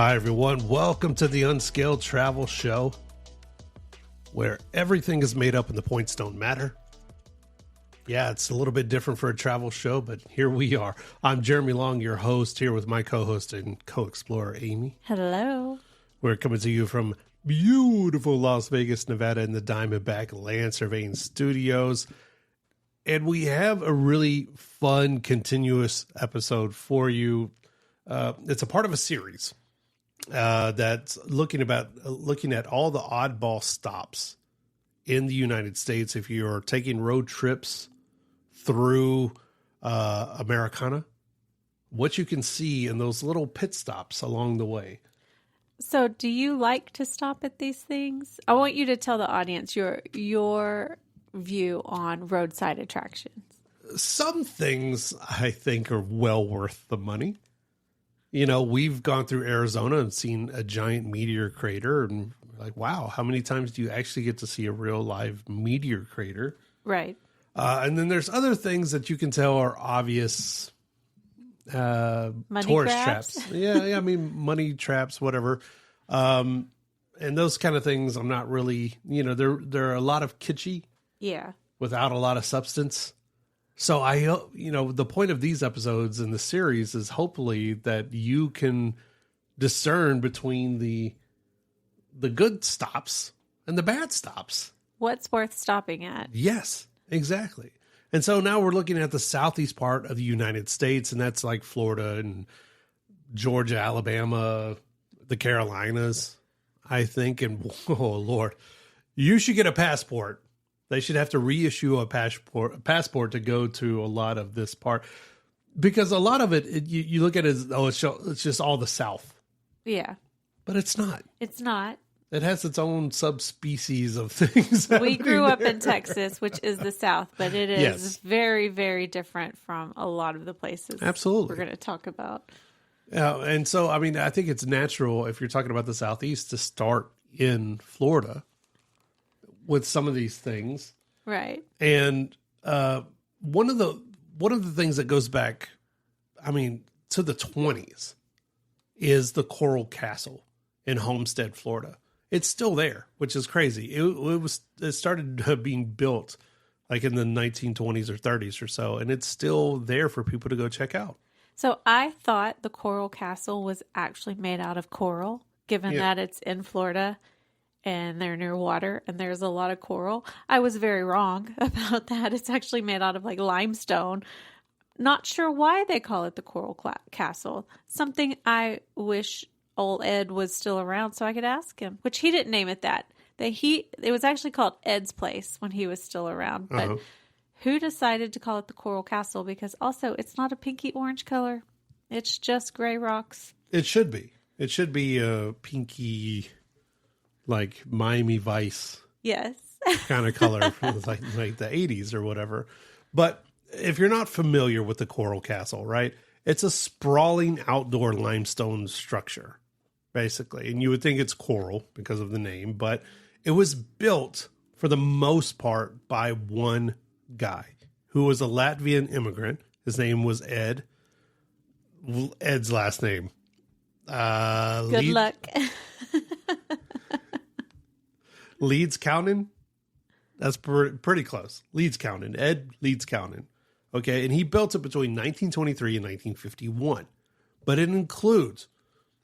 Hi, everyone. Welcome to the Unscaled Travel Show, where everything is made up and the points don't matter. Yeah, it's a little bit different for a travel show, but here we are. I'm Jeremy Long, your host, here with my co-host and co-explorer, Amy. Hello. We're coming to you from beautiful Las Vegas, Nevada in the Diamondback Land Surveying Studios. And we have a really fun, continuous episode for you. It's a part of a series that's looking at all the oddball stops in the United States. If you're taking road trips through Americana, what you can see in those little pit stops along the way. So do you like to stop at these things? I want you to tell the audience your view on roadside attractions. Some things I think are well worth the money. You know, we've gone through Arizona and seen a giant meteor crater and like, wow, how many times do you actually get to see a real live meteor crater? Right. And then there's other things that you can tell are obvious Money tourist grabs? traps. Yeah, I mean, money traps, whatever. And those kind of things, I'm not really, there are a lot of kitschy without a lot of substance. So the point of these episodes in the series is hopefully that you can discern between the good stops and the bad stops. What's worth stopping at? Yes, exactly. And so now we're looking at the southeast part of the United States, and that's like Florida and Georgia, Alabama, the Carolinas, I think. And oh, Lord, you should get a passport. They should have to reissue a passport to go to a lot of this part, because a lot of it you look at it as, it's just all the South. Yeah. But it's not. It's not. It has its own subspecies of things. We grew up in Texas, which is the South, but it is very, very different from a lot of the places Absolutely. we're going to talk about. Yeah, and so, I mean, I think it's natural if you're talking about the Southeast to start in Florida with some of these things. Right. And one of the things that goes back, I mean, to the 20s is the Coral Castle in Homestead, Florida. It's still there, which is crazy. It started being built like in the 1920s or 30s or so, and it's still there for people to go check out. So I thought the Coral Castle was actually made out of coral, given that it's in Florida and they're near water and there's a lot of coral. I was very wrong about that. It's actually made out of like limestone. Not sure why they call it the Coral Castle. Something I wish old Ed was still around so I could ask him, which he didn't name it that. It was actually called Ed's Place when he was still around. But who decided to call it the Coral Castle? Because also it's not a pinky orange color. It's just gray rocks. It should be. It should be a pinky, like Miami Vice. Yes. kind of color from like the 80s or whatever. But if you're not familiar with the Coral Castle, right? It's a sprawling outdoor limestone structure, basically. And you would think it's coral because of the name, but it was built for the most part by one guy who was a Latvian immigrant. His name was Ed. Ed's last name. Good luck. Leeds Countin. That's pretty close. Leeds Countin. Ed Leeds Countin. Okay, and he built it between 1923 and 1951. But it includes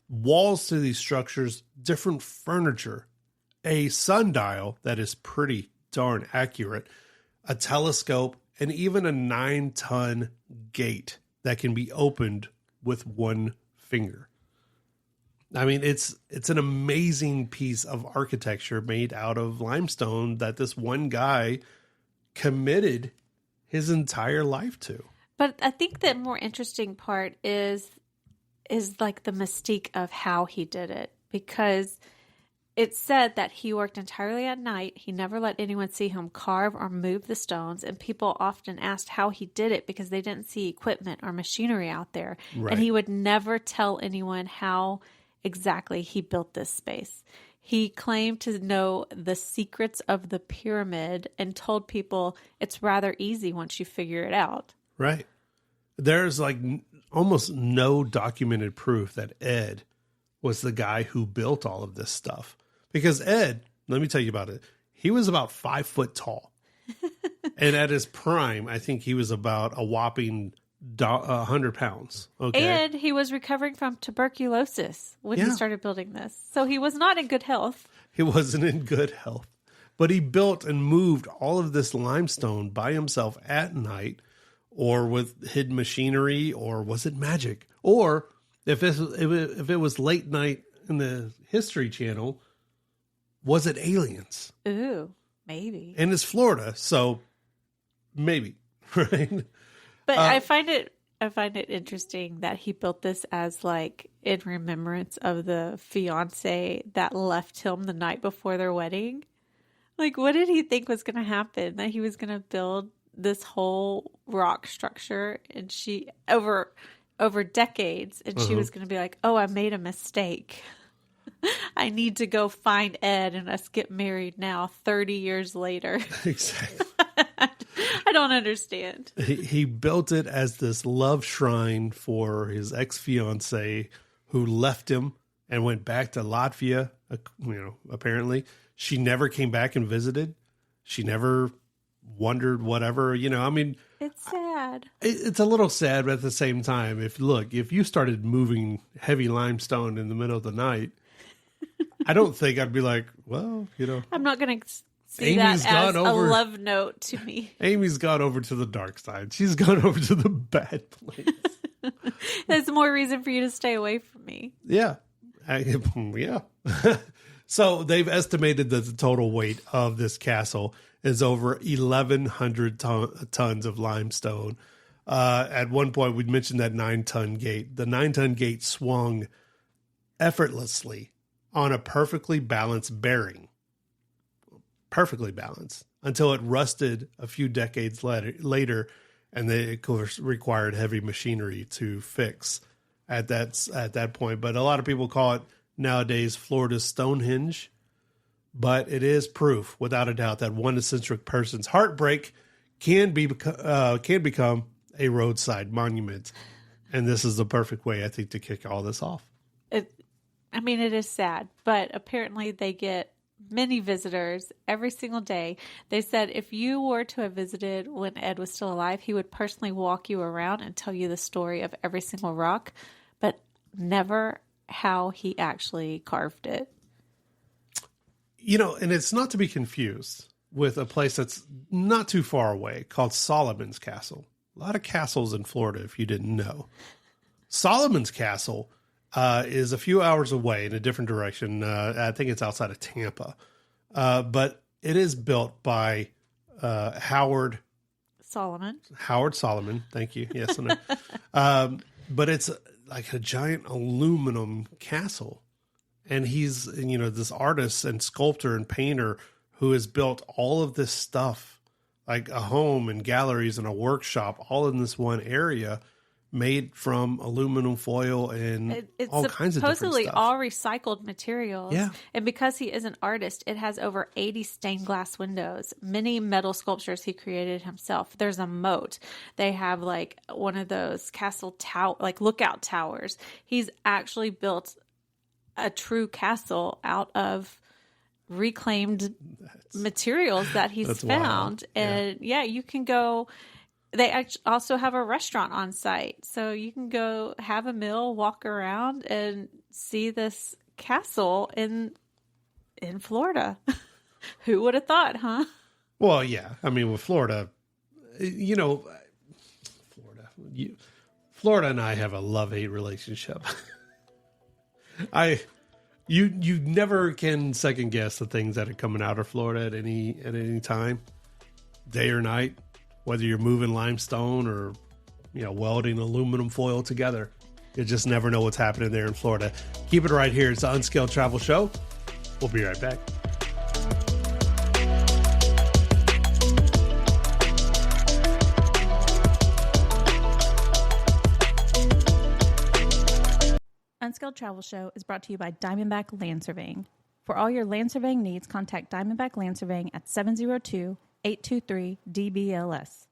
walls to these structures, different furniture, a sundial that is pretty darn accurate, a telescope, and even a 9-ton gate that can be opened with one finger. I mean, it's an amazing piece of architecture made out of limestone that this one guy committed his entire life to. But I think the more interesting part is like the mystique of how he did it, because it's said that he worked entirely at night. He never let anyone see him carve or move the stones, and people often asked how he did it because they didn't see equipment or machinery out there. Right. And he would never tell anyone how exactly he built this space. He claimed to know the secrets of the pyramid and told people it's rather easy once you figure it out. Right. There's like almost no documented proof that Ed was the guy who built all of this stuff. Because Ed, let me tell you about it. He was about 5 foot tall. And at his prime, I think he was about a whopping 100 pounds. Okay. And he was recovering from tuberculosis when he started building this. So he was not in good health. He wasn't in good health. But he built and moved all of this limestone by himself at night, or with hidden machinery, or was it magic? Or if it was late night in the History Channel, was it aliens? Ooh, maybe. And it's Florida, so maybe, right? But I find it interesting that he built this as like in remembrance of the fiance that left him the night before their wedding. Like, what did he think was going to happen? That he was going to build this whole rock structure, and she over decades, and she was going to be like, "Oh, I made a mistake. I need to go find Ed and us get married now, 30 years later." Exactly. I don't understand. He built it as this love shrine for his ex-fiancée who left him and went back to Latvia, apparently. She never came back and visited. She never wondered whatever, I mean. It's sad. It's a little sad, but at the same time, if you started moving heavy limestone in the middle of the night, I don't think I'd be like, well, I'm not going to see Amy's that as gone over, a love note to me. Amy's gone over to the dark side. She's gone over to the bad place. There's more reason for you to stay away from me. Yeah. Yeah. So they've estimated that the total weight of this castle is over 1,100 tons of limestone. At one point, we'd mentioned that 9-ton gate. The 9-ton gate swung effortlessly on a perfectly balanced bearing. Perfectly balanced. Until it rusted a few decades later, and they, of course, required heavy machinery to fix at that point. But a lot of people call it nowadays Florida's Stonehenge. But it is proof, without a doubt, that one eccentric person's heartbreak can become a roadside monument. And this is the perfect way, I think, to kick all this off. It is sad, but apparently they get many visitors every single day. They said if you were to have visited when Ed was still alive, he would personally walk you around and tell you the story of every single rock, but never how he actually carved it. And it's not to be confused with a place that's not too far away called Solomon's Castle. A lot of castles in Florida, if you didn't know. Solomon's Castle is a few hours away in a different direction. I think it's outside of Tampa. But it is built by Howard Solomon. Thank you. Yes. But it's like a giant aluminum castle. And he's, this artist and sculptor and painter who has built all of this stuff, like a home and galleries and a workshop, all in this one area, made from aluminum foil and all kinds of different stuff. It's supposedly all recycled materials. Yeah. And because he is an artist, it has over 80 stained glass windows, many metal sculptures he created himself. There's a moat. They have like one of those castle lookout towers. He's actually built a true castle out of reclaimed materials that he's found. Wild. And you can go. They also have a restaurant on site. So you can go have a meal, walk around, and see this castle in Florida. Who would have thought, huh? Well, yeah. I mean, with Florida, Florida and I have a love-hate relationship. You never can second guess the things that are coming out of Florida at any time, day or night, whether you're moving limestone or welding aluminum foil together. You just never know what's happening there in Florida. Keep it right here. It's the Unscaled Travel Show. We'll be right back. Unscaled Travel Show is brought to you by Diamondback Land Surveying. For all your land surveying needs, contact Diamondback Land Surveying at 702-823-DBLS.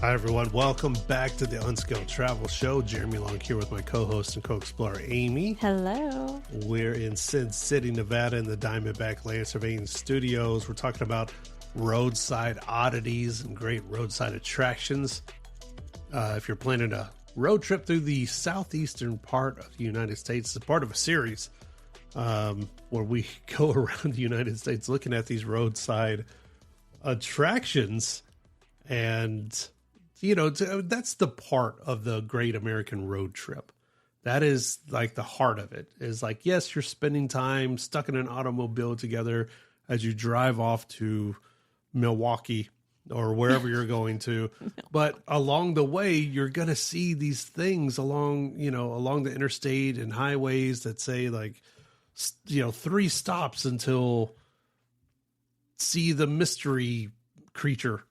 Hi, everyone. Welcome back to the Unscaled Travel Show. Jeremy Long here with my co-host and co-explorer, Amy. Hello. We're in Sin City, Nevada in the Diamondback Land Surveying Studios. We're talking about roadside oddities and great roadside attractions. If you're planning a road trip through the southeastern part of the United States, it's part of a series where we go around the United States looking at these roadside attractions. And, you know, that's the part of the great American road trip. That is like the heart of it, is like, yes, you're spending time stuck in an automobile together as you drive off to Milwaukee or wherever you're going to. But along the way, you're going to see these things along the interstate and highways that say like, 3 stops until see the mystery creature.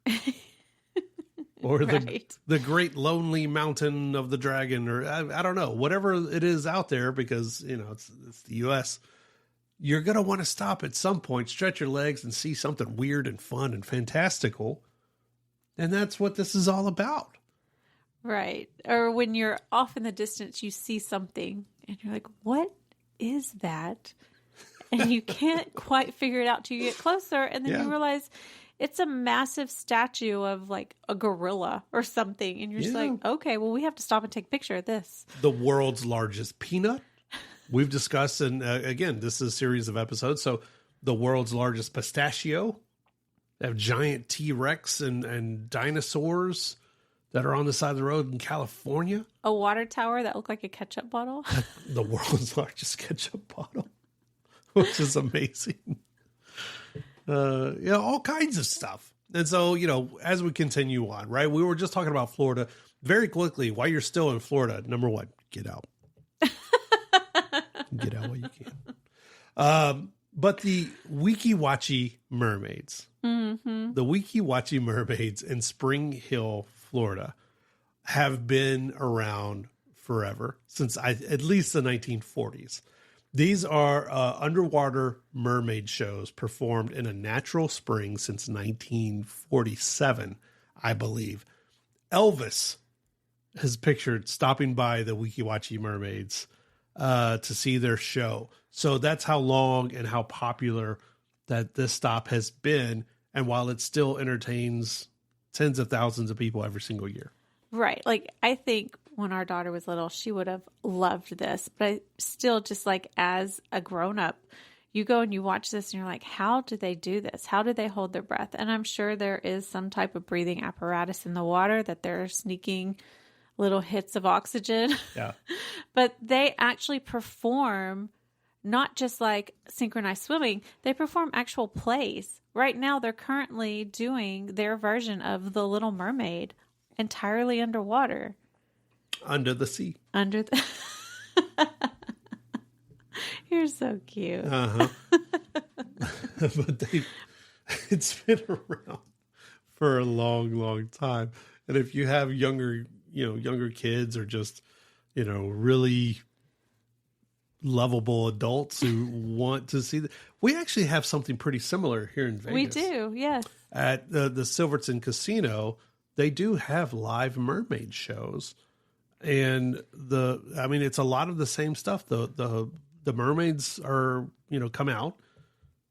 Or the great lonely mountain of the dragon, or I don't know, whatever it is out there, because, it's the U.S. You're going to want to stop at some point, stretch your legs, and see something weird and fun and fantastical. And that's what this is all about. Right. Or when you're off in the distance, you see something and you're like, what is that? And you can't quite figure it out till you get closer. And then you realize it's a massive statue of like a gorilla or something. And you're just like, okay, well, we have to stop and take a picture of this. The world's largest peanut. We've discussed, and again, this is a series of episodes. So the world's largest pistachio. They have giant T-Rex and dinosaurs that are on the side of the road in California. A water tower that looked like a ketchup bottle. The world's largest ketchup bottle, which is amazing. All kinds of stuff. And so, as we continue on, right, we were just talking about Florida very quickly. While you're still in Florida, number one, get out. Get out while you can. But the Weeki Wachee mermaids, the Weeki Wachee mermaids in Spring Hill, Florida, have been around forever, since at least the 1940s. These are underwater mermaid shows performed in a natural spring since 1947, I believe. Elvis has pictured stopping by the Weeki Wachee mermaids to see their show. So that's how long and how popular that this stop has been. And while it still entertains tens of thousands of people every single year. Right. Like, I think when our daughter was little, she would have loved this. But I still, just like as a grown-up, you go and you watch this and you're like, how do they do this? How do they hold their breath? And I'm sure there is some type of breathing apparatus in the water that they're sneaking little hits of oxygen. Yeah. But they actually perform not just like synchronized swimming, they perform actual plays. Right now, they're currently doing their version of The Little Mermaid entirely underwater. Under the sea. Under the... You're so cute. Uh-huh. But it's been around for a long, long time. And if you have younger kids, or just, really lovable adults who want to see we actually have something pretty similar here in Vegas. We do, yes. At the Silverton Casino, they do have live mermaid shows. And it's a lot of the same stuff. The mermaids are, come out,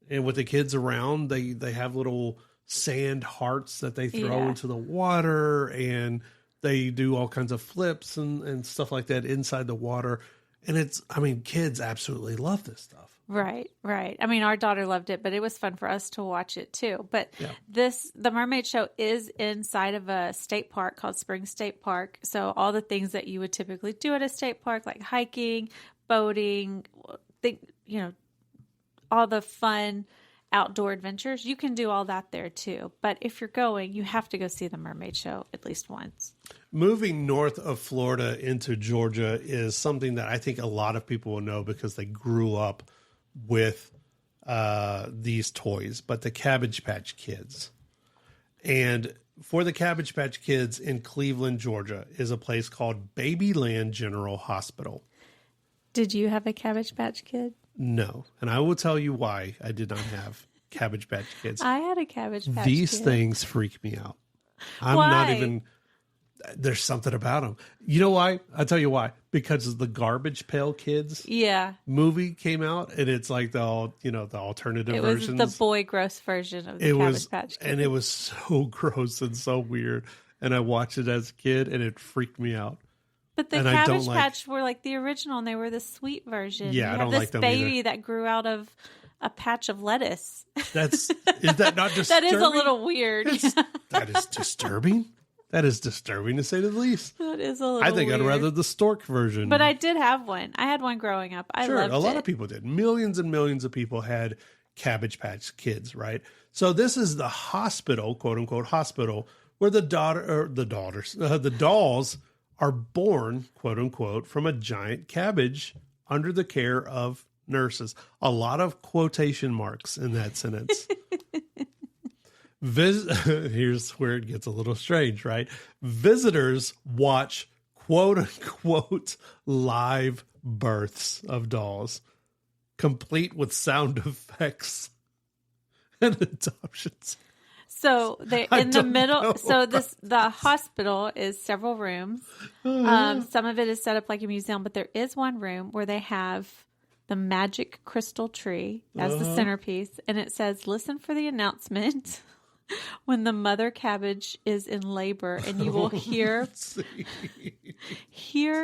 and with the kids around, they have little sand hearts that they throw into the water, and they do all kinds of flips and stuff like that inside the water. And kids absolutely love this stuff. Right. Our daughter loved it, but it was fun for us to watch it too. But the mermaid show is inside of a state park called Spring State Park. So all the things that you would typically do at a state park, like hiking, boating, all the fun outdoor adventures, you can do all that there too. But if you're going, you have to go see the mermaid show at least once. Moving north of Florida into Georgia is something that I think a lot of people will know because they grew up with these toys, but the Cabbage Patch Kids. And for the Cabbage Patch Kids in Cleveland, Georgia, is a place called Babyland General Hospital. Did you have a Cabbage Patch Kid? No. And I will tell you why I did not have Cabbage Patch Kids. I had a Cabbage Patch These Kid. things freak me out. I'm Why? not even... There's something about them. You know why? I'll tell you why. Because the Garbage Pail Kids movie came out, and it's like the alternative versions. It was the boy gross version of the Cabbage Patch Kids. And it was so gross and so weird. And I watched it as a kid, and it freaked me out. But the Cabbage Patch were like the original, and they were the sweet version. Yeah, I don't like them this baby either. that grew out of a patch of lettuce. Is that not disturbing? That is a little weird. That is disturbing. That is disturbing to say the least. That is a little I think weird. I'd rather the stork version. But I did have one. I had one growing up. I loved it. A lot of people did. Millions and millions of people had Cabbage Patch Kids, right? So this is the hospital, quote unquote hospital, where the dolls are born, quote unquote, from a giant cabbage under the care of nurses. A lot of quotation marks in that sentence. Here's where it gets a little strange, right? Visitors watch, quote unquote, live births of dolls, complete with sound effects and adoptions. So they in the middle. Know. So the hospital is several rooms. Some of it is set up like a museum, but there is one room where they have the magic crystal tree as the centerpiece, and it says, "Listen for the announcement when the mother cabbage is in labor," and you will hear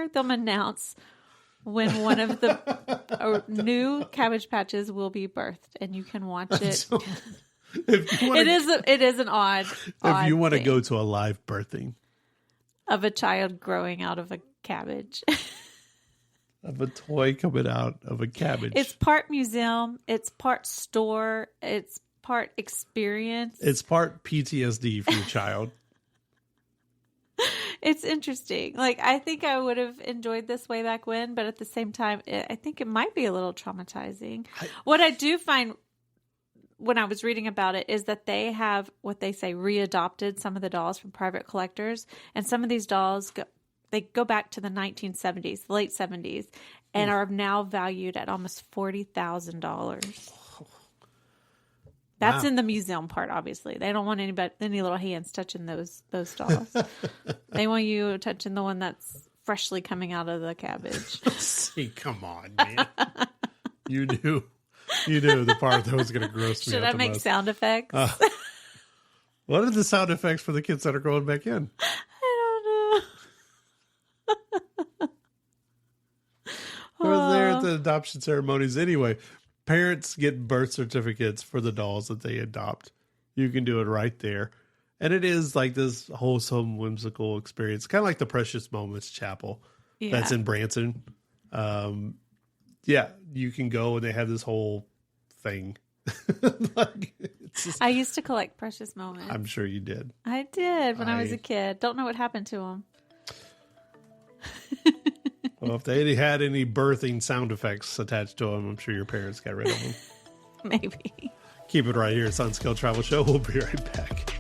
them announce when one of the new Cabbage Patches will be birthed, and you can watch it. It is an odd. If you want to thing go to a live birthing of a child growing out of a cabbage, of a toy coming out of a cabbage, it's part museum, it's part store, it's part experience, it's part PTSD for your child. It's interesting. Like, I think I would have enjoyed this way back when, but at the same time, I think it might be a little traumatizing. What I do find when I was reading about it is that they have what they say readopted some of the dolls from private collectors, and some of these dolls go back to the 1970s, the late 70s, and are now valued at almost $40,000. That's in the museum part, obviously. They don't want any little hands touching those dolls. They want you touching the one that's freshly coming out of the cabbage. See, come on, man. You knew the part that was going to gross me out. Should I make sound effects? What are the sound effects for the kids that are going back in? I don't know. We're there at the adoption ceremonies anyway. Parents get birth certificates for the dolls that they adopt. You can do it right there. And it is like this wholesome, whimsical experience. Kind of like the Precious Moments Chapel that's in Branson. You can go and they have this whole thing. I used to collect Precious Moments. I'm sure you did. I did when I was a kid. Don't know what happened to them. Well, if they had any birthing sound effects attached to them, I'm sure your parents got rid of them. Maybe. Keep it right here. It's Unscaled Travel Show. We'll be right back.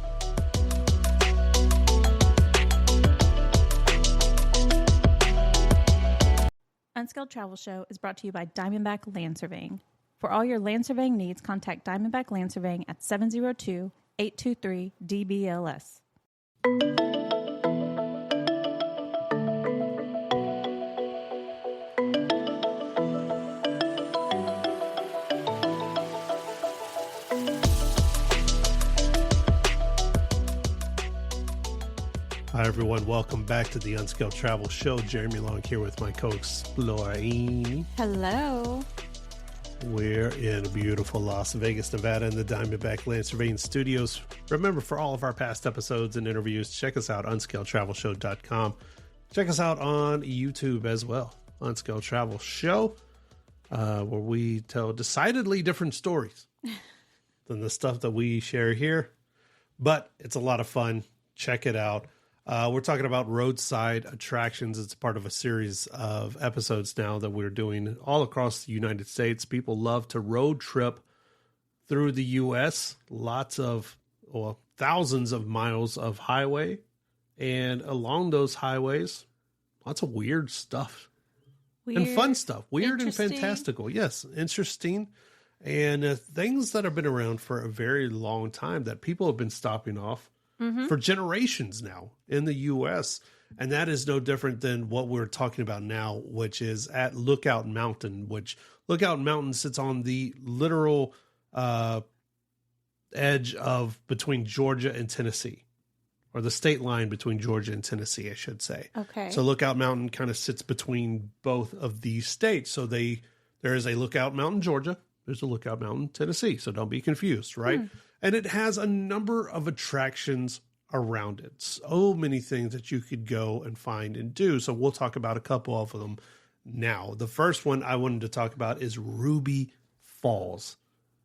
Unscaled Travel Show is brought to you by Diamondback Land Surveying. For all your land surveying needs, contact Diamondback Land Surveying at 702-823-DBLS. Hi, everyone. Welcome back to the Unscaled Travel Show. Jeremy Long here with my co-explorer. Hello. We're in beautiful Las Vegas, Nevada in the Diamondback Land Surveying Studios. Remember, for all of our past episodes and interviews, check us out, unscaledtravelshow.com. Check us out on YouTube as well, Unscaled Travel Show, where we tell decidedly different stories than the stuff that we share here. But it's a lot of fun. Check it out. We're talking about roadside attractions. It's part of a series of episodes now that we're doing all across the United States. People love to road trip through the U.S. Thousands of miles of highway. And along those highways, lots of weird stuff. And fun stuff. Weird and fantastical. Yes, interesting. And things that have been around for a very long time that people have been stopping off for generations now in the U.S., and that is no different than what we're talking about now, which is at Lookout Mountain, which Lookout Mountain sits on the literal edge of between Georgia and Tennessee, or the state line between Georgia and Tennessee, I should say. Okay. So Lookout Mountain kind of sits between both of these states. So there is a Lookout Mountain, Georgia. There's a Lookout Mountain, Tennessee. So don't be confused, right? And it has a number of attractions around it. So many things that you could go and find and do. So we'll talk about a couple of them now. The first one I wanted to talk about is Ruby Falls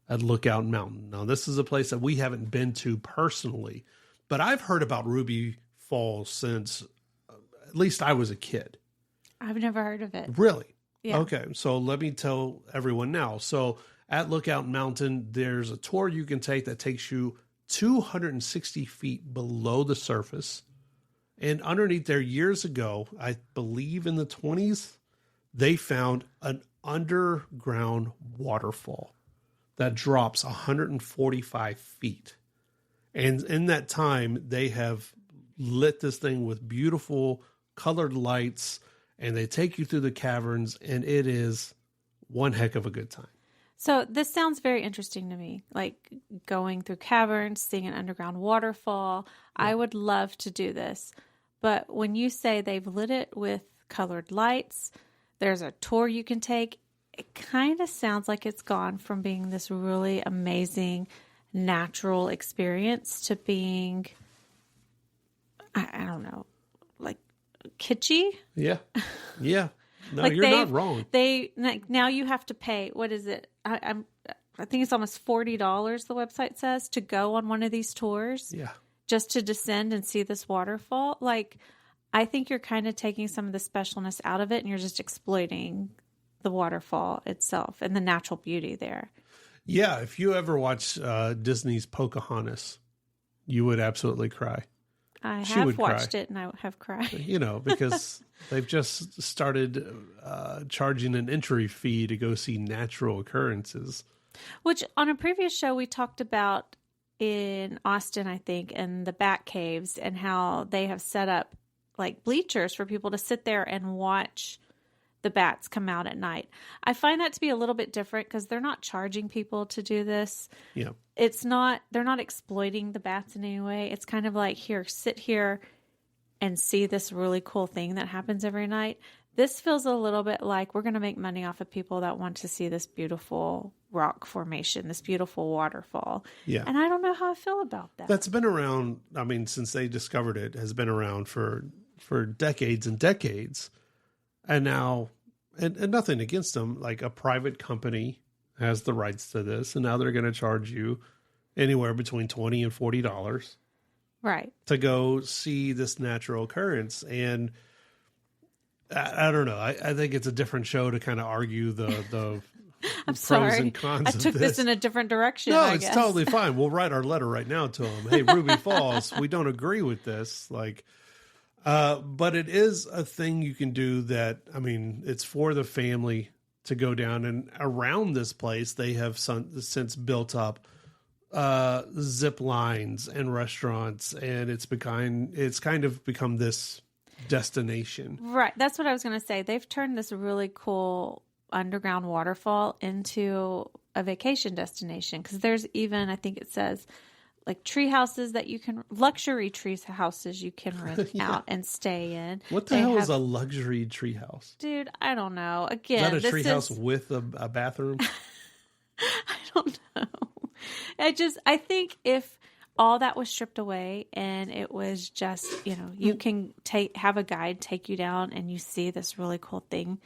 at Lookout Mountain. Now, this is a place that we haven't been to personally, but I've heard about Ruby Falls since at least I was a kid. I've never heard of it. Really? Yeah. Okay, so let me tell everyone now. So at Lookout Mountain, there's a tour you can take that takes you 260 feet below the surface. And underneath there, years ago, I believe in the 20s, they found an underground waterfall that drops 145 feet. And in that time, they have lit this thing with beautiful colored lights, and they take you through the caverns, and it is one heck of a good time. So this sounds very interesting to me, like going through caverns, seeing an underground waterfall. Yeah. I would love to do this. But when you say they've lit it with colored lights, there's a tour you can take, it kind of sounds like it's gone from being this really amazing natural experience to being, I don't know, like kitschy. Yeah. Yeah. No, like you're not wrong. Now you have to pay. What is it? I think it's almost $40. The website says to go on one of these tours. Yeah, just to descend and see this waterfall. Like, I think you're kind of taking some of the specialness out of it, and you're just exploiting the waterfall itself and the natural beauty there. Yeah, if you ever watch Disney's Pocahontas, you would absolutely cry. I have watched it, and I have cried. You know, because they've just started charging an entry fee to go see natural occurrences. Which, on a previous show, we talked about in Austin, I think, and the Bat Caves, and how they have set up like bleachers for people to sit there and watch the bats come out at night. I find that to be a little bit different because they're not charging people to do this. Yeah. They're not exploiting the bats in any way. It's kind of like, here, sit here and see this really cool thing that happens every night. This feels a little bit like we're going to make money off of people that want to see this beautiful rock formation, this beautiful waterfall. Yeah. And I don't know how I feel about that. That's been around, I mean, since they discovered it, has been around for decades and decades. And now, and nothing against them, like a private company has the rights to this, and now they're going to charge you anywhere between $20 and $40, right, to go see this natural occurrence. And I don't know. I think it's a different show to kind of argue the I'm pros sorry. and cons. I took this in a different direction. No, I it's guess. totally fine. We'll write our letter right now to them. Hey, Ruby Falls, we don't agree with this. Like. But it is a thing you can do that, I mean, it's for the family to go down, and around this place, they have since built up zip lines and restaurants, and it's kind of become this destination. Right. That's what I was going to say. They've turned this really cool underground waterfall into a vacation destination, because there's even, I think it says, like tree houses that you can, luxury tree houses you can rent out and stay in. What the hell is a luxury tree house? Dude, I don't know. Again, is that a tree house with a bathroom? I don't know. I think if all that was stripped away and it was just, you can have a guide take you down and you see this really cool thing.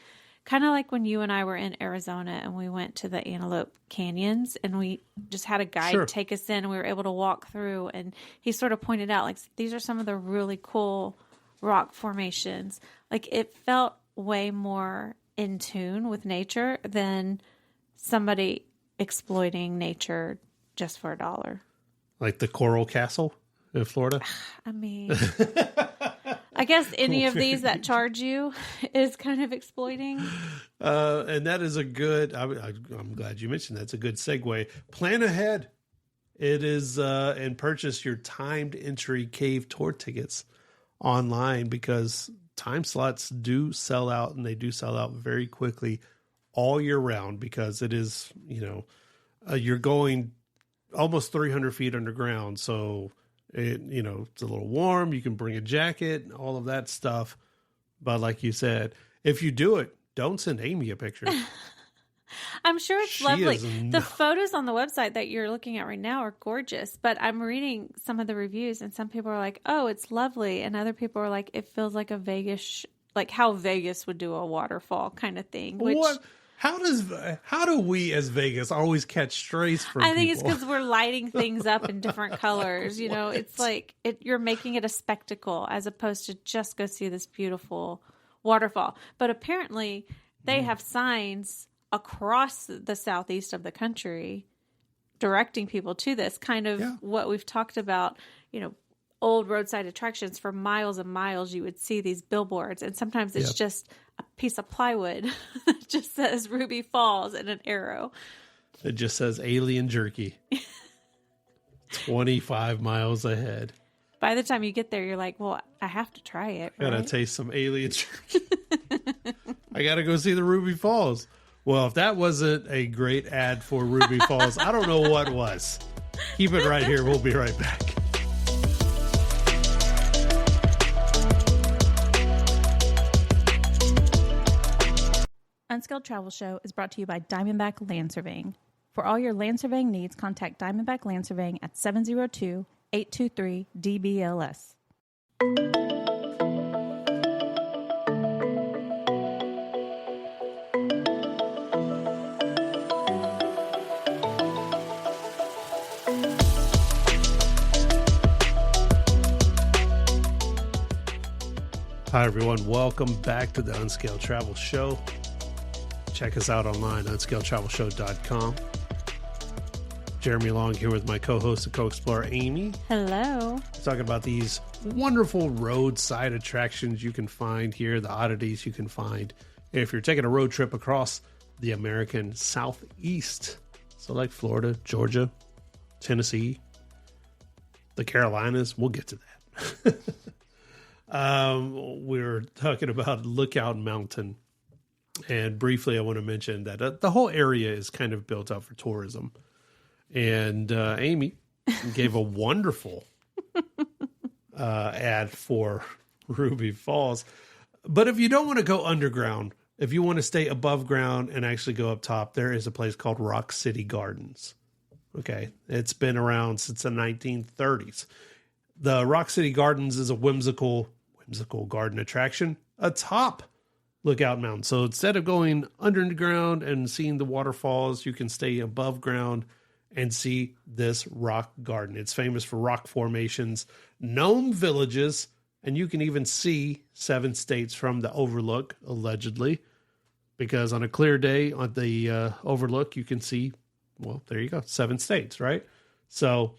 Kind of like when you and I were in Arizona and we went to the Antelope Canyons, and we just had a guide take us in, and we were able to walk through, and he sort of pointed out, like, these are some of the really cool rock formations. Like, it felt way more in tune with nature than somebody exploiting nature just for $1. Like the Coral Castle in Florida? I mean... I guess any of these that charge you is kind of exploiting. And that is a good, I'm glad you mentioned that's a good segue. Plan ahead. It is, and purchase your timed entry cave tour tickets online because time slots do sell out, and they do sell out very quickly all year round because it is, you're going almost 300 feet underground. So it's a little warm. You can bring a jacket, all of that stuff. But like you said, if you do it, don't send Amy a picture. I'm sure it's lovely. The photos on the website that you're looking at right now are gorgeous, but I'm reading some of the reviews and some people are like, oh, it's lovely. And other people are like, it feels like a Vegas, like how Vegas would do a waterfall kind of thing. Which, what? How do we as Vegas always catch strays from I think people? it's because we're lighting things up in different colors. It's like you're making it a spectacle as opposed to just go see this beautiful waterfall. But apparently they have signs across the southeast of the country directing people to this kind of what we've talked about, old roadside attractions for miles and miles. You would see these billboards, and sometimes it's just a piece of plywood that just says Ruby Falls and an arrow. It just says alien jerky. 25 miles ahead. By the time you get there, you're like, well, I have to try it. Right? Gotta taste some alien jerky. I gotta go see the Ruby Falls. Well, if that wasn't a great ad for Ruby Falls, I don't know what was. Keep it right here. We'll be right back. Unscaled Travel Show is brought to you by Diamondback Land Surveying. For all your land surveying needs, contact Diamondback Land Surveying at 702-823-DBLS. Hi, everyone. Welcome back to the Unscaled Travel Show. Check us out online, unscaledtravelshow.com. Jeremy Long here with my co-host and co-explorer, Amy. Hello. Talking about these wonderful roadside attractions you can find here, the oddities you can find if you're taking a road trip across the American Southeast. So like Florida, Georgia, Tennessee, the Carolinas. We'll get to that. We're talking about Lookout Mountain. And briefly, I want to mention that the whole area is kind of built up for tourism. And Amy gave a wonderful ad for Ruby Falls. But if you don't want to go underground, if you want to stay above ground and actually go up top, there is a place called Rock City Gardens. Okay. It's been around since the 1930s. The Rock City Gardens is a whimsical garden attraction atop Lookout Mountain. So instead of going underground and seeing the waterfalls, you can stay above ground and see this rock garden. It's famous for rock formations, gnome villages, and you can even see 7 states from the overlook, allegedly, because on a clear day on the overlook, you can see, well, there you go, 7 states, right? So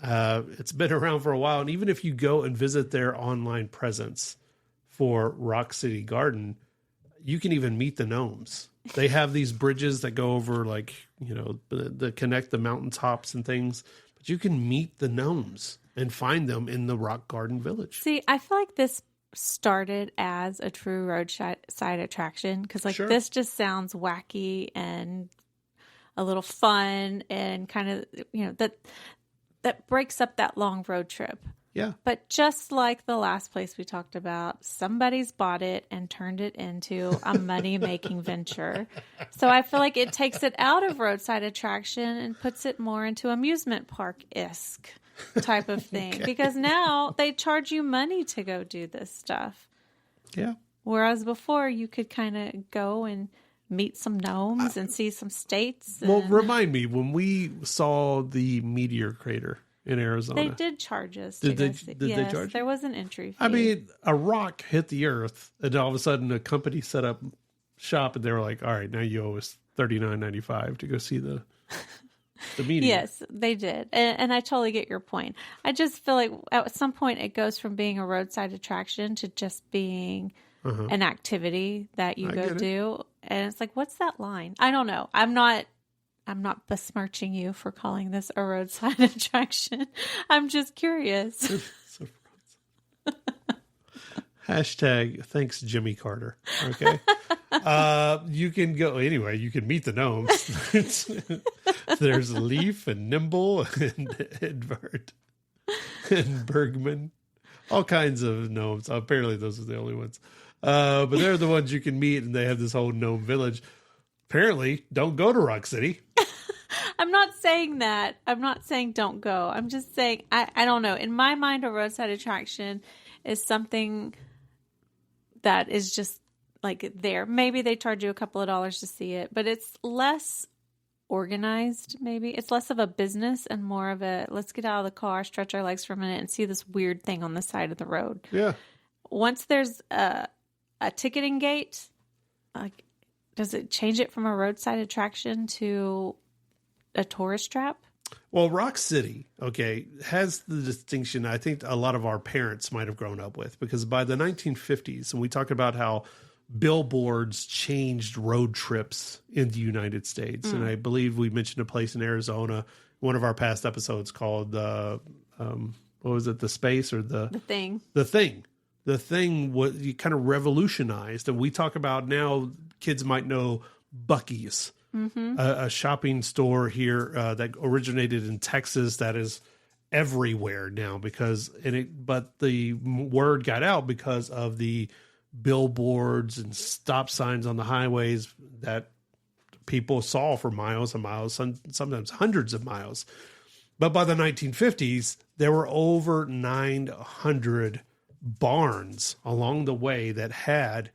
it's been around for a while. And even if you go and visit their online presence for Rock City Garden, you can even meet the gnomes. They have these bridges that go over, like, the connect the mountaintops and things. But you can meet the gnomes and find them in the Rock Garden Village. See, I feel like this started as a true roadside attraction because, this just sounds wacky and a little fun and kind of, that breaks up that long road trip. Yeah. But just like the last place we talked about, somebody's bought it and turned it into a money-making venture. So I feel like it takes it out of roadside attraction and puts it more into amusement park-esque type of thing. Okay. Because now they charge you money to go do this stuff. Yeah. Whereas before, you could kind of go and meet some gnomes and see some states. Well, remind me, when we saw the meteor crater in Arizona, they did charge us. Did they charge? There was an entry fee. I mean, a rock hit the earth, and all of a sudden, a company set up shop, and they were like, "All right, now you owe us $39.95 to go see the meteor." Yes, they did, and I totally get your point. I just feel like at some point it goes from being a roadside attraction to just being an activity that you go do, and it's like, what's that line? I don't know. I I'm not besmirching you for calling this a roadside attraction. I'm just curious. Hashtag thanks Jimmy Carter. Okay. You can go anyway. You can meet the gnomes. There's Leaf and Nimble and Edvard and Bergman. All kinds of gnomes. Apparently those are the only ones. But they're the ones you can meet, and they have this whole gnome village. Apparently, don't go to Rock City. I'm not saying that. I'm not saying don't go. I'm just saying, I don't know. In my mind, a roadside attraction is something that is just like there. Maybe they charge you a couple of dollars to see it, but it's less organized, maybe. It's less of a business and more of a, let's get out of the car, stretch our legs for a minute, and see this weird thing on the side of the road. Yeah. Once there's a ticketing gate, like, does it change it from a roadside attraction to a tourist trap? Well, Rock City, okay, has the distinction I think a lot of our parents might have grown up with, because by the 1950s, and we talk about how billboards changed road trips in the United States. And I believe we mentioned a place in Arizona, one of our past episodes called, what was it? The Space or the Thing. The Thing. The Thing was you kind of revolutionized. And we talk about now kids might know Buc-ee's, a shopping store here that originated in Texas that is everywhere now but the word got out because of the billboards and stop signs on the highways that people saw for miles and miles, sometimes hundreds of miles. But by the 1950s, there were over 900 barns along the way that had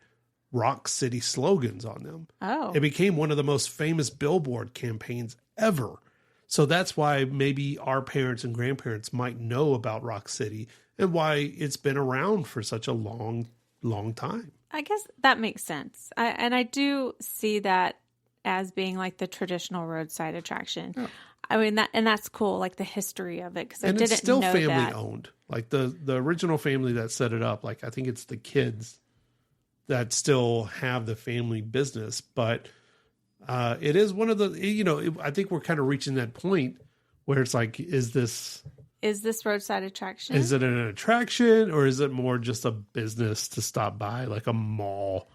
Rock City slogans on them. Oh. It became one of the most famous billboard campaigns ever. So that's why maybe our parents and grandparents might know about Rock City and why it's been around for such a long time. I guess that makes sense. I do see that as being like the traditional roadside attraction. Yeah. I mean, that's cool, like the history of it, because I didn't know that. And it's still family owned. Like the original family that set it up, like I think it's the kids that still have the family business. But it is one of the, I think we're kind of reaching that point where it's like, is this roadside attraction? Is it an attraction, or is it more just a business to stop by, like a mall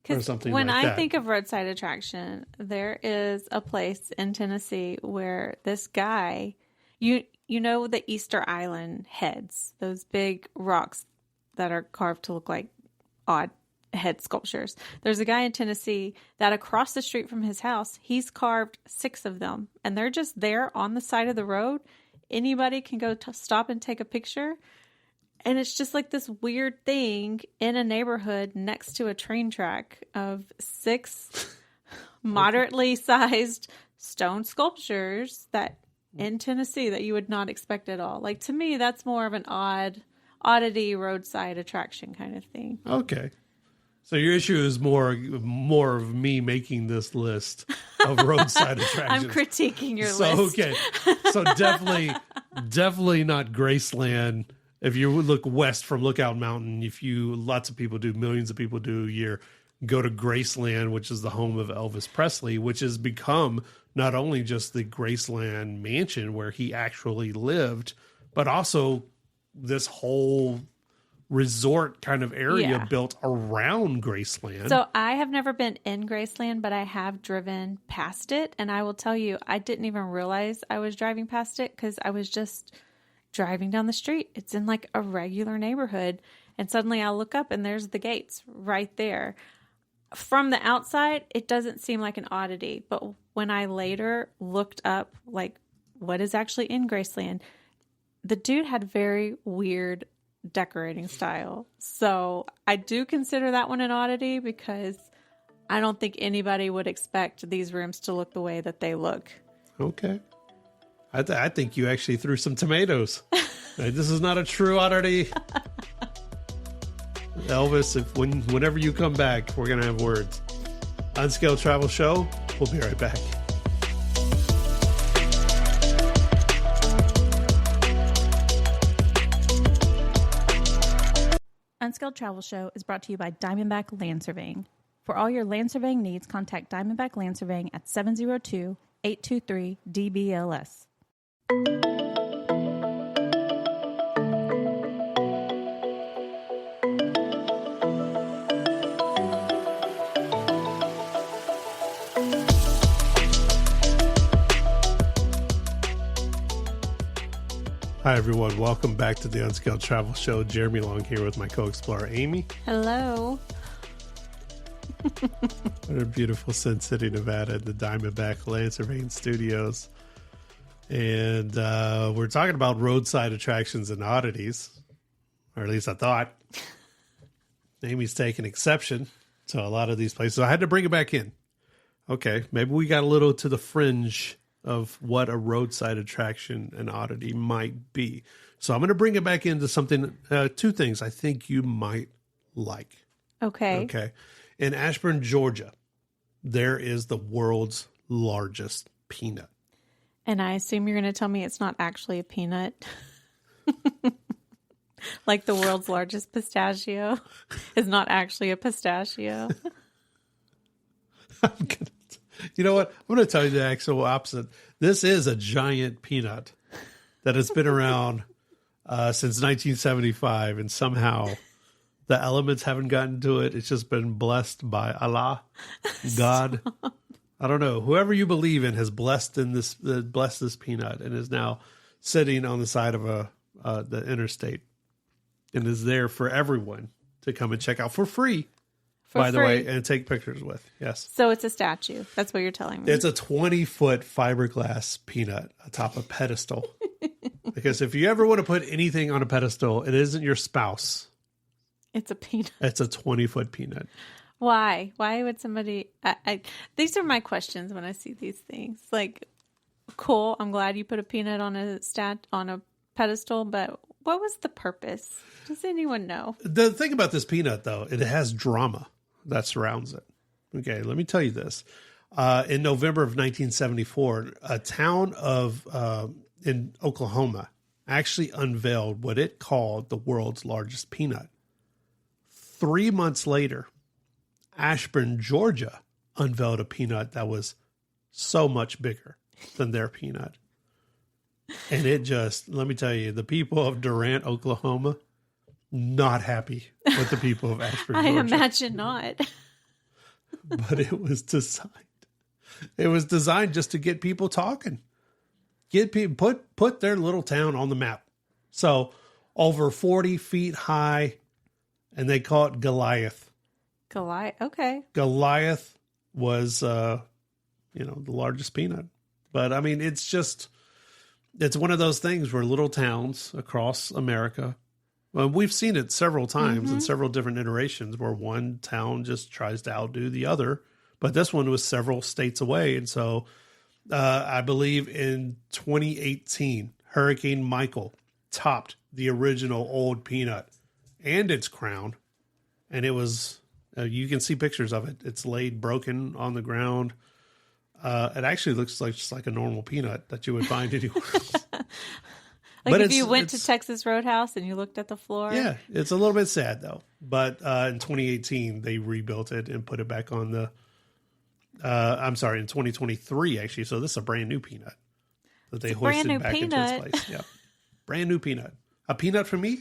or something like that? When I think of roadside attraction, there is a place in Tennessee where this guy, you know the Easter Island heads, those big rocks that are carved to look like odd head sculptures. There's a guy in Tennessee that across the street from his house, he's carved 6 of them, and they're just there on the side of the road. Anybody can go stop and take a picture. And it's just like this weird thing in a neighborhood next to a train track of 6 moderately sized stone sculptures that in Tennessee that you would not expect at all. Like, to me, that's more of an oddity roadside attraction kind of thing. Okay. So your issue is more of me making this list of roadside attractions. I'm critiquing your list. Okay. So definitely not Graceland. If you look west from Lookout Mountain, lots of people do, millions of people do a year, go to Graceland, which is the home of Elvis Presley, which has become not only just the Graceland mansion where he actually lived, but also this whole resort kind of area built around Graceland. So I have never been in Graceland, but I have driven past it. And I will tell you, I didn't even realize I was driving past it because I was just driving down the street. It's in like a regular neighborhood. And suddenly I look up and there's the gates right there. From the outside, it doesn't seem like an oddity. But when I later looked up like what is actually in Graceland, the dude had very weird decorating style. So I do consider that one an oddity because I don't think anybody would expect these rooms to look the way that they look. Okay. I think you actually threw some tomatoes. This is not a true oddity. Elvis, whenever you come back, we're going to have words. Unscaled Travel Show. We'll be right back. Unscaled Travel Show is brought to you by Diamondback Land Surveying. For all your land surveying needs, contact Diamondback Land Surveying at 823-DBLS. Hi, everyone. Welcome back to the Unscaled Travel Show. Jeremy Long here with my co-explorer, Amy. Hello. We're in beautiful Sin City, Nevada at the Diamondback Lancervane Studios. And we're talking about roadside attractions and oddities. Or at least I thought. Amy's taking exception to a lot of these places. So I had to bring it back in. Okay, maybe we got a little to the fringe of what a roadside attraction and oddity might be. So I'm going to bring it back into something, two things I think you might like. Okay. Okay. In Ashburn, Georgia, there is the world's largest peanut. And I assume you're going to tell me it's not actually a peanut. Like the world's largest pistachio is not actually a pistachio. You know what? I'm going to tell you the actual opposite. This is a giant peanut that has been around since 1975, and somehow the elements haven't gotten to it. It's just been blessed by Allah, God. Stop. I don't know. Whoever you believe in has blessed this peanut and is now sitting on the side of the interstate and is there for everyone to come and check out for free. By the way, and take pictures with. Yes. So it's a statue. That's what you're telling me. It's a 20-foot fiberglass peanut atop a pedestal. Because if you ever want to put anything on a pedestal, it isn't your spouse. It's a peanut. It's a 20-foot peanut. Why? Why would somebody... these are my questions when I see these things. Like, cool, I'm glad you put a peanut on a pedestal, but what was the purpose? Does anyone know? The thing about this peanut, though, it has drama that surrounds it. Okay, let me tell you this. In November of 1974, a town in Oklahoma actually unveiled what it called the world's largest peanut. 3 months later, Ashburn, Georgia, unveiled a peanut that was so much bigger than their peanut. And it just, let me tell you, the people of Durant, Oklahoma, not happy with the people of Ashburn, Georgia. I imagine not. But it was designed. It was designed just to get people talking. Get people put their little town on the map. So over 40 feet high, and they call it Goliath. Goliath, okay. Goliath was the largest peanut. But I mean, it's one of those things where little towns across America, well, we've seen it several times in several different iterations where one town just tries to outdo the other. But this one was several states away. And so I believe in 2018, Hurricane Michael topped the original old peanut and its crown. And it was, you can see pictures of it. It's laid broken on the ground. It actually looks like just like a normal peanut that you would find anywhere else. Like if you went to Texas Roadhouse and you looked at the floor. Yeah, it's a little bit sad though. But in 2018, they rebuilt it and put it back on the, in 2023 actually. So this is a brand new peanut that they hoisted back into its place. Yeah, brand new peanut. A peanut for me?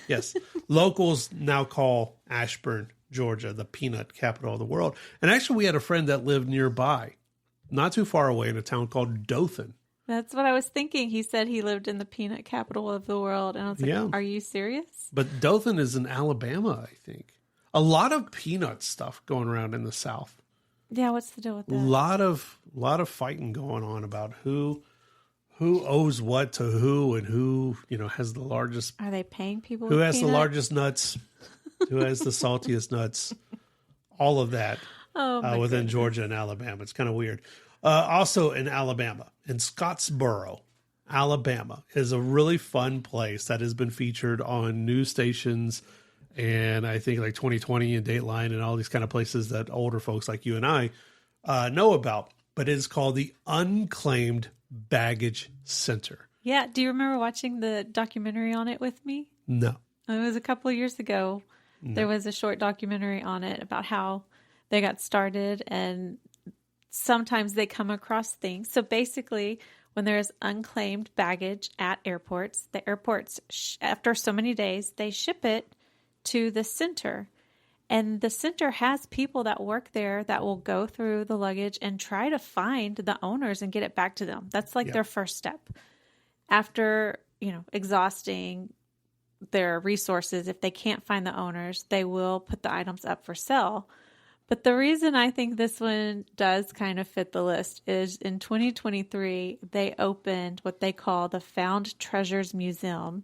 Yes. Locals now call Ashburn, Georgia, the peanut capital of the world. And actually we had a friend that lived nearby, not too far away in a town called Dothan. That's what I was thinking. He said he lived in the peanut capital of the world. And I was like, Are you serious? But Dothan is in Alabama, I think. A lot of peanut stuff going around in the South. Yeah, what's the deal with that? A lot of fighting going on about who owes what to who and who, has the largest. Are they paying people? Who has the largest nuts? Who has the saltiest nuts? All of that within Georgia and Alabama. It's kind of weird. Also in Alabama, in Scottsboro, Alabama, is a really fun place that has been featured on news stations and I think like 2020 and Dateline and all these kind of places that older folks like you and I know about. But it is called the Unclaimed Baggage Center. Yeah. Do you remember watching the documentary on it with me? No. It was a couple of years ago. No. There was a short documentary on it about how they got started and sometimes they come across things. So basically, when there's unclaimed baggage at airports, the airports, after so many days, they ship it to the center. And the center has people that work there that will go through the luggage and try to find the owners and get it back to them. That's like their first step. After, exhausting their resources, if they can't find the owners, they will put the items up for sale. But the reason I think this one does kind of fit the list is in 2023, they opened what they call the Found Treasures Museum,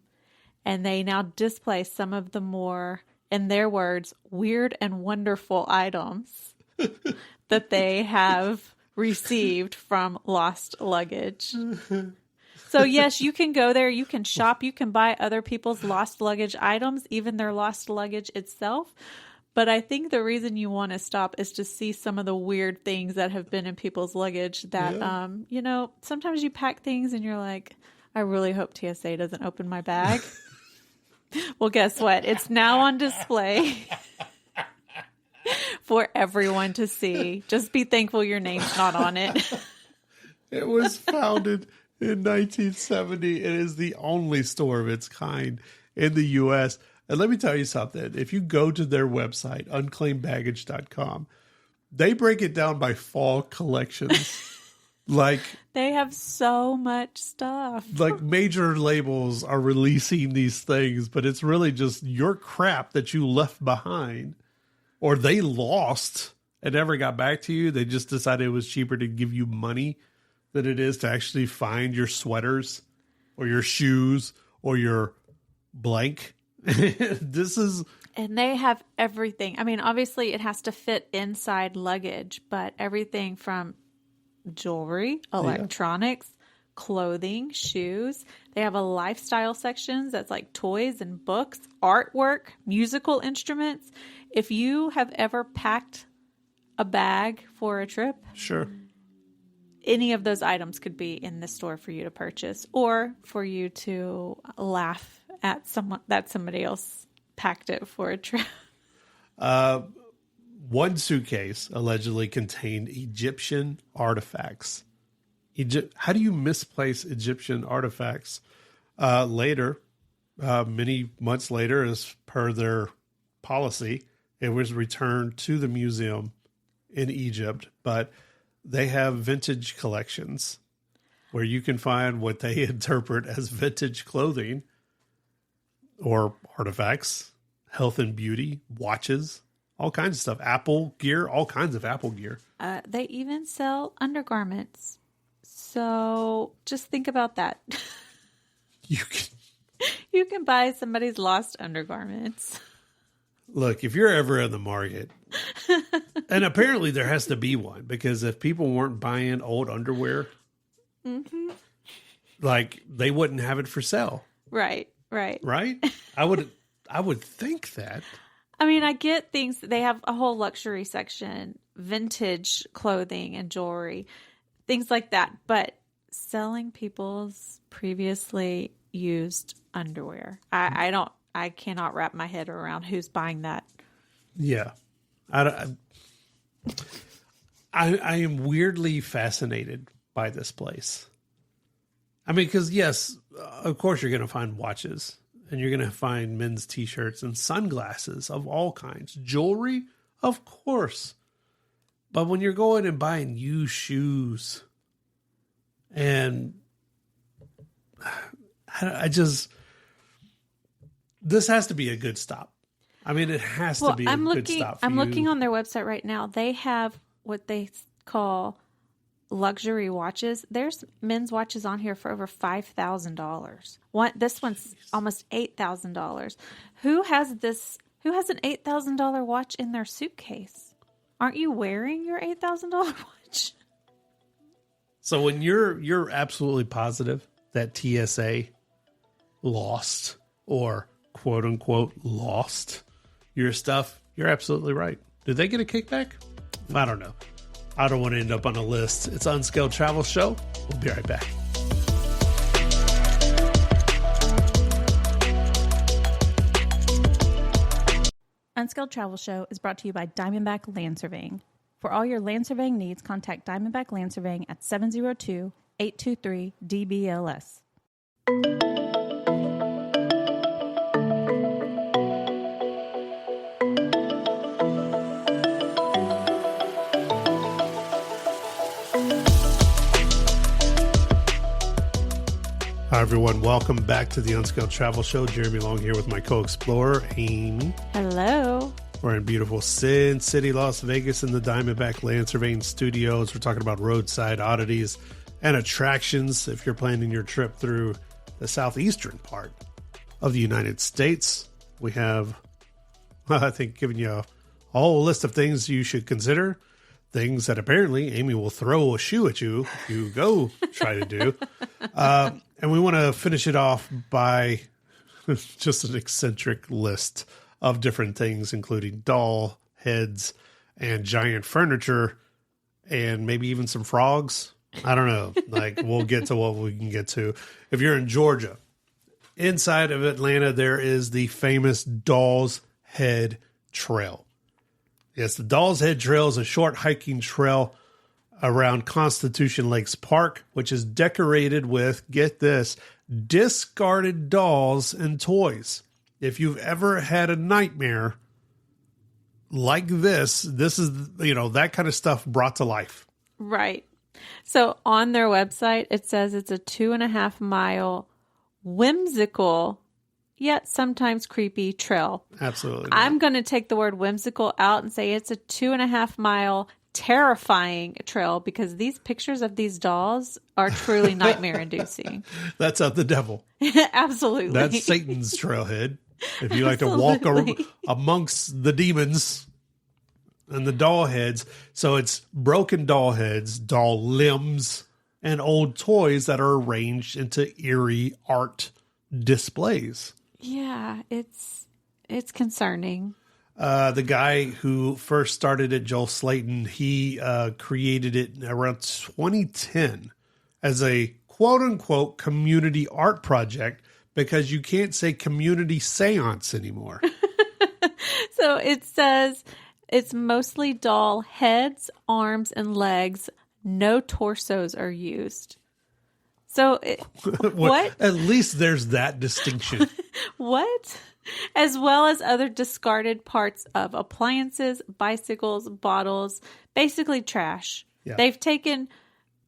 and they now display some of the more, in their words, weird and wonderful items that they have received from lost luggage. So yes, you can go there, you can shop, you can buy other people's lost luggage items, even their lost luggage itself. But I think the reason you want to stop is to see some of the weird things that have been in people's luggage that, sometimes you pack things and you're like, I really hope TSA doesn't open my bag. Well, guess what? It's now on display for everyone to see. Just be thankful your name's not on it. It was founded in 1970. It is the only store of its kind in the U.S. And let me tell you something. If you go to their website, unclaimedbaggage.com, they break it down by fall collections. Like they have so much stuff. Like major labels are releasing these things, but it's really just your crap that you left behind or they lost and never got back to you. They just decided it was cheaper to give you money than it is to actually find your sweaters or your shoes or your blank. And they have everything. I mean, obviously it has to fit inside luggage, but everything from jewelry, electronics, clothing, shoes. They have a lifestyle section that's like toys and books, artwork, musical instruments. If you have ever packed a bag for a trip, sure, any of those items could be in the store for you to purchase or for you to laugh at someone that somebody else packed it for a trip. One suitcase allegedly contained Egyptian artifacts. How do you misplace Egyptian artifacts? Later, many months later, as per their policy, it was returned to the museum in Egypt. But they have vintage collections where you can find what they interpret as vintage clothing or artifacts, health and beauty, watches, all kinds of stuff. Apple gear, all kinds of Apple gear. They even sell undergarments. So just think about that. You can buy somebody's lost undergarments. Look, if you're ever in the market, and apparently there has to be one, because if people weren't buying old underwear, like they wouldn't have it for sale. Right. Right? I would think that. I mean, I get things. They have a whole luxury section, vintage clothing and jewelry, things like that. But selling people's previously used underwear, I cannot wrap my head around who's buying that. Yeah. I am weirdly fascinated by this place. I mean, because yes, of course you're going to find watches. And you're going to find men's t-shirts and sunglasses of all kinds. Jewelry, of course. But when you're going and buying used shoes, and this has to be a good stop. I mean, it has to be a good stop for I'm you. looking on their website right now. They have what they call luxury watches. There's men's watches on here for over $5,000. This one's almost $8,000. Who has an $8,000 watch in their suitcase? Aren't you wearing your $8,000 watch? So when you're absolutely positive that TSA lost or quote unquote lost your stuff, you're absolutely right. Did they get a kickback? I don't know. I don't want to end up on a list. It's Unscaled Travel Show. We'll be right back. Unscaled Travel Show is brought to you by Diamondback Land Surveying. For For all your land surveying needs, contact Diamondback Land Surveying at 702-823-DBLS. Hi, everyone. Welcome back to the Unscaled Travel Show. Jeremy Long here with my co-explorer, Amy. Hello. We're in beautiful Sin City, Las Vegas in the Diamondback Land Surveying Studios. We're talking about roadside oddities and attractions if you're planning your trip through the southeastern part of the United States. We have, I think, given you a whole list of things you should consider. Things that apparently Amy will throw a shoe at you if you go try to do. And we want to finish it off by just an eccentric list of different things, including doll heads and giant furniture and maybe even some frogs. I don't know. Like, we'll get to what we can get to. If you're in Georgia, inside of Atlanta, there is the famous Doll's Head Trail. Yes, the Doll's Head Trail is a short hiking trail around Constitution Lakes Park, which is decorated with, get this, discarded dolls and toys. If you've ever had a nightmare like this is, that kind of stuff brought to life. Right. So on their website, it says it's a 2.5 mile whimsical yet sometimes creepy trail. Absolutely. I'm going to take the word whimsical out and say it's a 2.5 mile terrifying trail because these pictures of these dolls are truly nightmare inducing. That's of the devil. Absolutely. That's Satan's trailhead. If you like to walk amongst the demons and the doll heads. So it's broken doll heads, doll limbs, and old toys that are arranged into eerie art displays. Yeah, it's concerning. The guy who first started it, Joel Slayton, he created it around 2010 as a quote-unquote community art project because you can't say community seance anymore. So it says it's mostly doll heads, arms, and legs. No torsos are used. So what? At least there's that distinction. What? As well as other discarded parts of appliances, bicycles, bottles, basically trash. Yeah. They've taken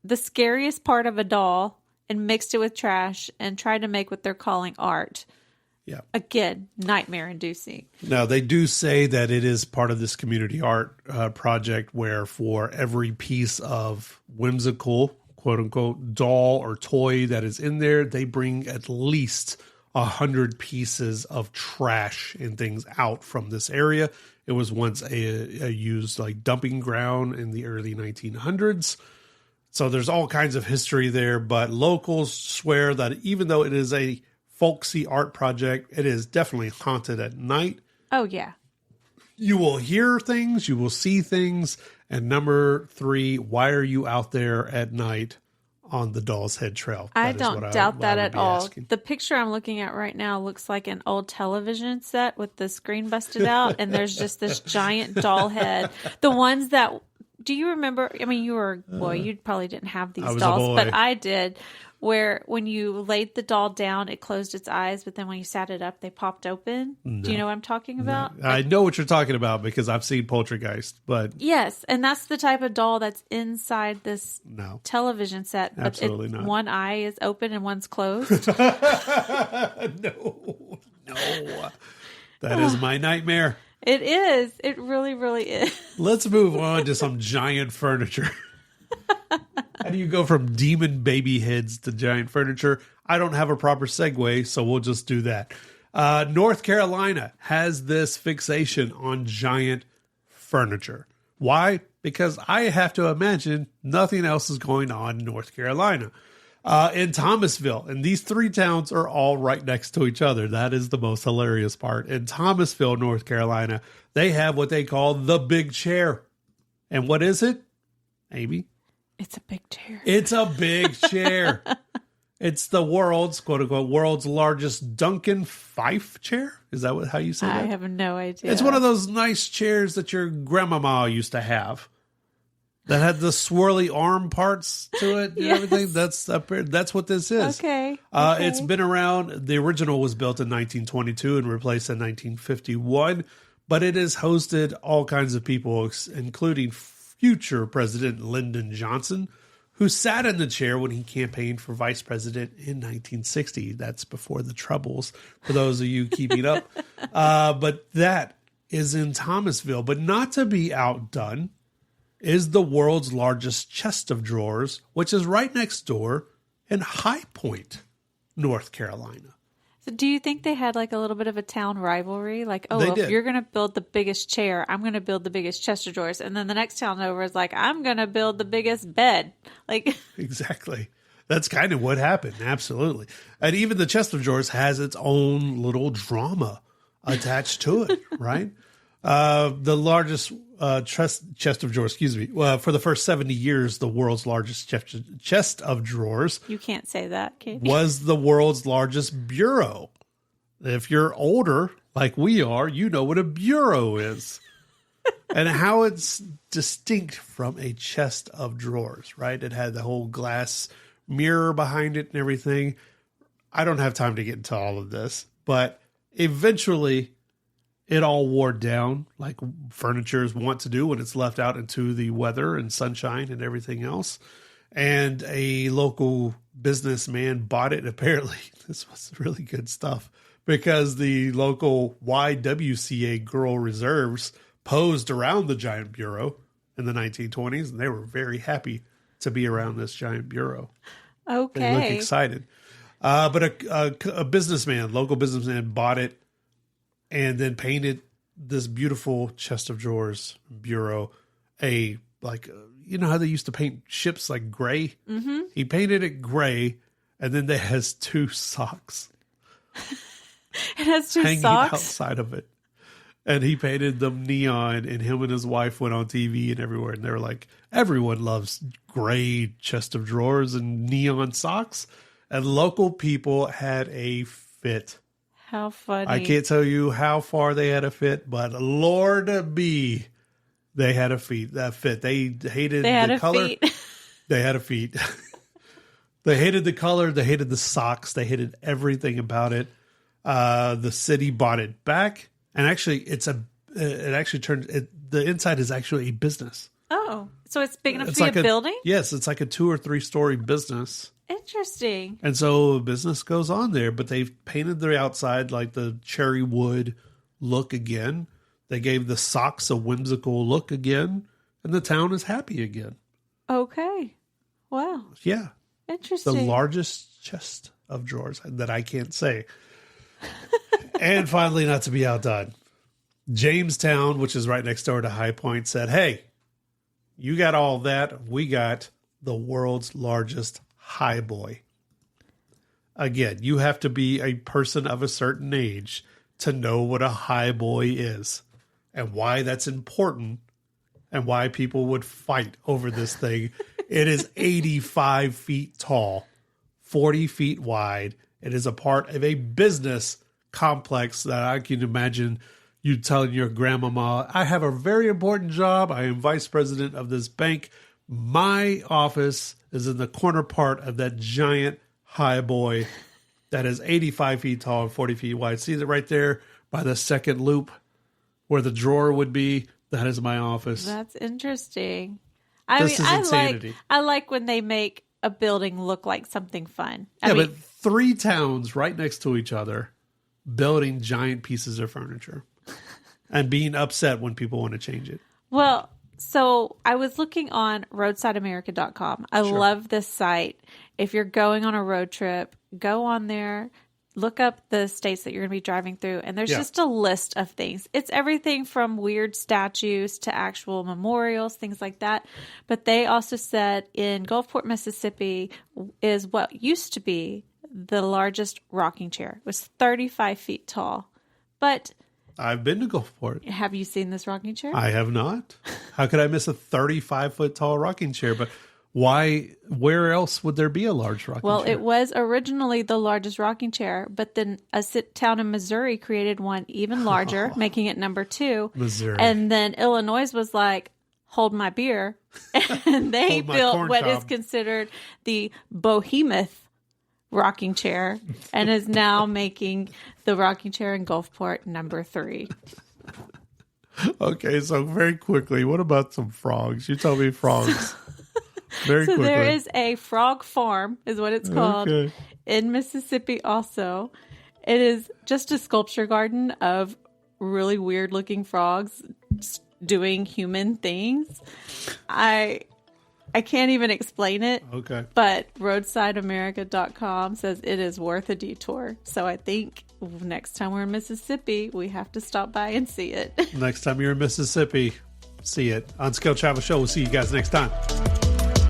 the scariest part of a doll and mixed it with trash and tried to make what they're calling art. Yeah. Again, nightmare inducing. Now, they do say that it is part of this community art project where for every piece of whimsical, quote unquote, doll or toy that is in there, they bring at least 100 pieces of trash and things out from this area. It was once a used like dumping ground in the early 1900s. So there's all kinds of history there, but locals swear that even though it is a folksy art project, it is definitely haunted at night. Oh, yeah. You will hear things, you will see things. And number 3, why are you out there at night on the Doll's Head Trail? I don't doubt that at all. The picture I'm looking at right now looks like an old television set with the screen busted out, and there's just this giant doll head. The ones that, do you remember? I mean, you were a boy. You probably didn't have these dolls, but I did. Where when you laid the doll down, it closed its eyes, but then when you sat it up, they popped open. No. Do you know what I'm talking about? No. I know what you're talking about because I've seen Poltergeist, but yes, and that's the type of doll that's inside this television set. But absolutely not. One eye is open and one's closed. No, that is my nightmare. It is. It really, really is. Let's move on to some giant furniture. How do you go from demon baby heads to giant furniture? I don't have a proper segue, so we'll just do that. North Carolina has this fixation on giant furniture. Why? Because I have to imagine nothing else is going on in North Carolina. In Thomasville, and these 3 towns are all right next to each other. That is the most hilarious part. In Thomasville, North Carolina, they have what they call the big chair. And what is it, Amy? It's a big chair. It's a big chair. It's the world's, quote unquote, world's largest Duncan Fife chair. Is that how you say that? I have no idea. It's one of those nice chairs that your grandmama used to have. that had the swirly arm parts to it and Yes. everything. That's what this is. Okay. It's been around. The original was built in 1922 and replaced in 1951, but it has hosted all kinds of people, including future President Lyndon Johnson, who sat in the chair when he campaigned for vice president in 1960. That's before the Troubles, for those of you keeping up. But that is in Thomasville. But not to be outdone is the world's largest chest of drawers, which is right next door in High Point, North Carolina. So do you think they had like a little bit of a town rivalry? Like, oh, They if did. you're going to build the biggest chair, I'm going to build the biggest chest of drawers. And then the next town over is like, I'm going to build the biggest bed. Like, Exactly. That's kind of what happened. Absolutely. And even the chest of drawers has its own little drama attached to it, right? The largest chest of drawers, for the first 70 years, the world's largest chest of drawers you can't say that, Katie. was the world's largest bureau. If you're older, like we are, you know what a bureau is and how it's distinct from a chest of drawers, right? It had the whole glass mirror behind it and everything. I don't have time to get into all of this, but eventually it all wore down like furnitures want to do when it's left out into the weather and sunshine and everything else. And a local businessman bought it. Apparently, this was really good stuff because the local YWCA Girl Reserves posed around the giant bureau in the 1920s, and they were very happy to be around this giant bureau. Okay. They look excited. But a businessman, local businessman, bought it and then painted this beautiful chest of drawers bureau you know how they used to paint ships like gray? Mm-hmm. He painted it gray, and then it has two socks. It has two hanging socks? outside of it. And he painted them neon, and him and his wife went on TV and everywhere, and they were like, everyone loves gray chest of drawers and neon socks. And local people had a fit. How funny. I can't tell you how far they had a fit, but Lord be, they had a fit. They hated the color. Feet. They had a feet. They hated the color. They hated the socks. They hated everything about it. The city bought it back, and actually, the inside is actually a business. Oh, so it's big enough to be a building? Yes, it's like a 2 or 3 story business. Interesting. And so business goes on there, but they've painted the outside like the cherry wood look again. They gave the socks a whimsical look again, and the town is happy again. Okay. Wow. Yeah. Interesting. The largest chest of drawers that I can't say. And finally, not to be outdone, Jamestown, which is right next door to High Point, said, hey, you got all that. We got the world's largest high boy. Again, you have to be a person of a certain age to know what a high boy is and why that's important and why people would fight over this thing. It is 85 feet tall, 40 feet wide. It is a part of a business complex that I can imagine you telling your grandmama, I have a very important job. I am vice president of this bank. My office is in the corner part of that giant high boy that is 85 feet tall and 40 feet wide. See that right there by the second loop where the drawer would be? That is my office. That's interesting. This is insanity. I like when they make a building look like something fun. But 3 towns right next to each other building giant pieces of furniture and being upset when people want to change it. Well, so I was looking on roadsideamerica.com. I love this site. If you're going on a road trip, go on there, look up the states that you're going to be driving through, and there's just a list of things. It's everything from weird statues to actual memorials, things like that. But they also said in Gulfport, Mississippi is what used to be the largest rocking chair. It was 35 feet tall. But I've been to Gulfport. have you seen this rocking chair? I have not. How could I miss a 35-foot tall rocking chair? But why? Where else would there be a large rocking chair? Well, it was originally the largest rocking chair, but then a town in Missouri created one even larger, making it number 2. Missouri. And then Illinois was like, Hold My Beer, and they Hold My built Corn what Cob. is considered the behemoth rocking chair, and is now making the rocking chair in Gulfport number 3. Okay, so very quickly, what about some frogs? You tell me frogs. Very So quickly. there is a frog farm, is what it's called, Okay. in Mississippi also. It is just a sculpture garden of really weird looking frogs doing human things. I can't even explain it. Okay. But roadsideamerica.com says it is worth a detour. So I think next time we're in Mississippi, we have to stop by and see it. Next time you're in Mississippi, see it. Unscaled Travel Show. We'll see you guys next time.